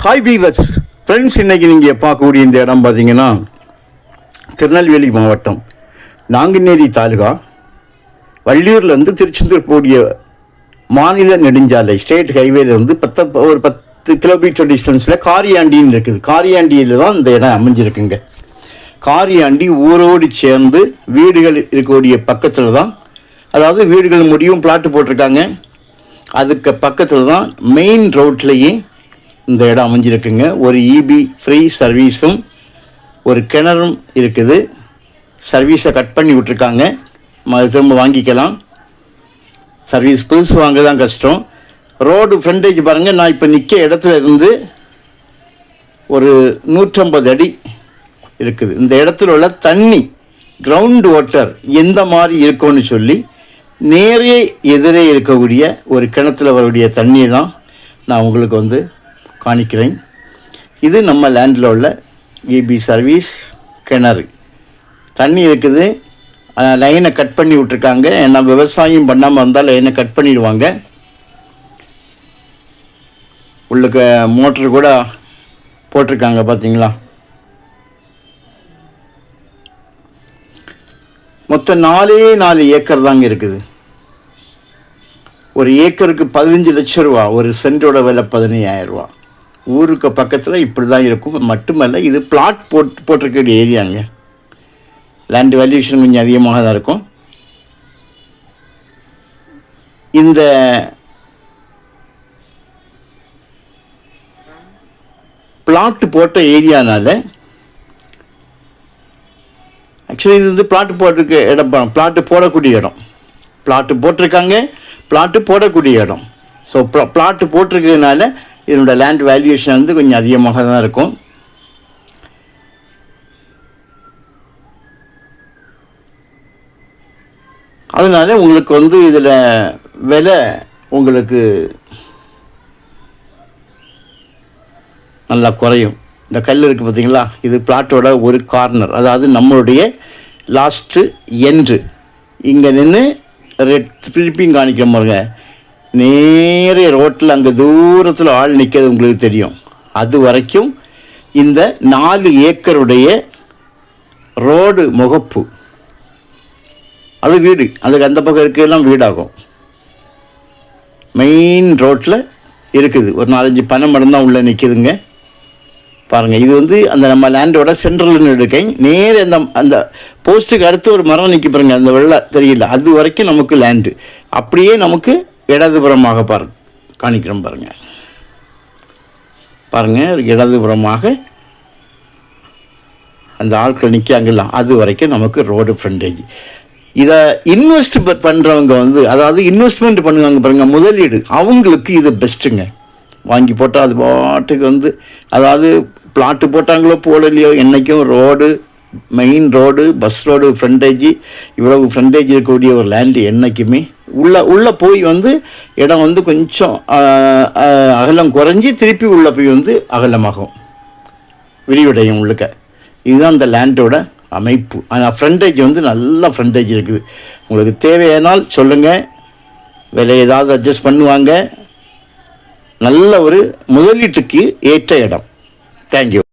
Hi viewers friends, இன்றைக்கி நீங்கள் பார்க்கக்கூடிய இந்த இடம் பார்த்தீங்கன்னா திருநெல்வேலி மாவட்டம் நாங்குநேரி தாலுகா வள்ளியூர்லேருந்து திருச்செந்தூர் போடிய மாநில நெடுஞ்சாலை ஸ்டேட் ஹைவேலேருந்து ஒரு 10 கிலோமீட்டர் டிஸ்டன்ஸில் காரியாண்டின்னு இருக்குது. காரியாண்டியில் தான் இந்த இடம் அமைஞ்சிருக்குங்க. காரியாண்டி ஊரோடு சேர்ந்து வீடுகள் இருக்கக்கூடிய பக்கத்தில் தான், அதாவது வீடுகள் முடியும் பிளாட்டு போட்டிருக்காங்க. அதுக்கு பக்கத்தில் தான் மெயின் ரோட்லேயே இந்த இடம் அமைஞ்சிருக்குங்க. ஒரு இபி ஃப்ரீ சர்வீஸும் ஒரு கிணறும் இருக்குது. சர்வீஸை கட் பண்ணி விட்ருக்காங்க, திரும்ப வாங்கிக்கலாம். சர்வீஸ் புதுசு வாங்க தான் கஷ்டம். ரோடு ஃப்ரண்டேஜ் பாருங்கள், நான் இப்போ நிற்க இடத்துல இருந்து ஒரு 150 அடி இருக்குது. இந்த இடத்துல உள்ள தண்ணி கிரவுண்ட் வாட்டர் எந்த மாதிரி இருக்கும்னு சொல்லி நேரே எதிரே இருக்கக்கூடிய ஒரு கிணத்துல வரக்கூடிய தண்ணியை தான் நான் உங்களுக்கு காணிக்கிறேன். இது நம்ம லேண்டில் உள்ள இபி சர்வீஸ் கிணறு. தண்ணி இருக்குது, லைனை கட் பண்ணி விட்ருக்காங்க. ஏன்னா விவசாயம் பண்ணாமல் இருந்தால் லைனை கட் பண்ணிடுவாங்க. உள்ளுக்கு மோட்ரு கூட போட்டிருக்காங்க பார்த்தீங்களா. மொத்தம் 4 ஏக்கர் தாங்க இருக்குது. ஒரு ஏக்கருக்கு 15 லட்சம் ரூபா, ஒரு சென்டோட விலை 15,000 ரூபா. ஊருக்கு பக்கத்தில் இப்படி தான் இருக்கும். மட்டுமல்ல, இது பிளாட் போட்டிருக்கக்கூடிய ஏரியாங்க. லேண்ட் வேல்யூஷன் கொஞ்சம் அதிகமாக தான் இருக்கும். இந்த பிளாட் போட்ட ஏரியானால ஆக்சுவலி இது பிளாட்டு போட்டிருக்க இடம், பிளாட்டு போடக்கூடிய இடம். பிளாட்டு போட்டிருக்காங்க, பிளாட்டு போடக்கூடிய இடம். ஸோ பிளாட்டு போட்டிருக்கிறதுனால இதனோட லேண்ட் வேல்யூஷன் கொஞ்சம் அதிகமாக தான் இருக்கும். அதனால உங்களுக்கு இதில் விலை உங்களுக்கு நல்லா குறையும். இந்த கல் இருக்குது பார்த்தீங்களா, இது பிளாட்டோட ஒரு கார்னர், அதாவது நம்மளுடைய லாஸ்ட்டு எண்டு. இங்கே நின்று திருப்பியும் காணிக்கிற பாருங்க, நேரே ரோட்டில் அங்கே தூரத்தில் ஆள் நிற்கிறது உங்களுக்கு தெரியும். அது வரைக்கும் இந்த 4 ஏக்கருடைய ரோடு முகப்பு, அது வீடு, அதுக்கு அந்த பக்கம் இருக்கிறதெல்லாம் வீடாகும். மெயின் ரோட்டில் இருக்குது. ஒரு 4-5 பனை மரம் தான் உள்ளே நிற்கிதுங்க. பாருங்கள், இது அந்த நம்ம லேண்டோட சென்ட்ரல்னு இருக்கேன். நேர அந்த போஸ்ட்டுக்கு அடுத்து ஒரு மரம் நிற்க பாருங்க, அந்த வெள்ளை தெரியல, அது வரைக்கும் நமக்கு லேண்டு. அப்படியே நமக்கு இடதுபுறமாக காணிக்கிறோம் பாருங்கள். பாருங்கள், இடதுபுறமாக அந்த ஆட்கள் நிற்காங்கல்ல, அது வரைக்கும் நமக்கு ரோடு ஃப்ரண்டேஜ். இதை இன்வெஸ்ட் பண்ணுறவங்க அதாவது இன்வெஸ்ட்மெண்ட் பண்ணுவாங்க பாருங்கள், முதலீடு, அவங்களுக்கு இது பெஸ்ட்டுங்க. வாங்கி போட்டால் அது பாட்டுக்கு அதாவது பிளாட்டு போட்டாங்களோ போடலையோ, என்றைக்கும் road, main road, bus road frontage, இவ்வளவு ஃப்ரண்டேஜ் இருக்கக்கூடிய ஒரு லேண்டு என்றைக்குமே உள்ளே போய் இடம் கொஞ்சம் அகலம் குறைஞ்சி திருப்பி உள்ளே போய் அகலமாகும், விரிவடையும் உள்ளுக்க. இதுதான் அந்த லேண்டோட அமைப்பு. ஆனால் ஃப்ரண்டேஜ் நல்ல ஃப்ரண்டேஜ் இருக்குது. உங்களுக்கு தேவையானால் சொல்லுங்கள், விலை ஏதாவது அட்ஜஸ்ட் பண்ணுவாங்க. நல்ல ஒரு முதலீட்டுக்கு ஏற்ற இடம். தேங்க்யூ.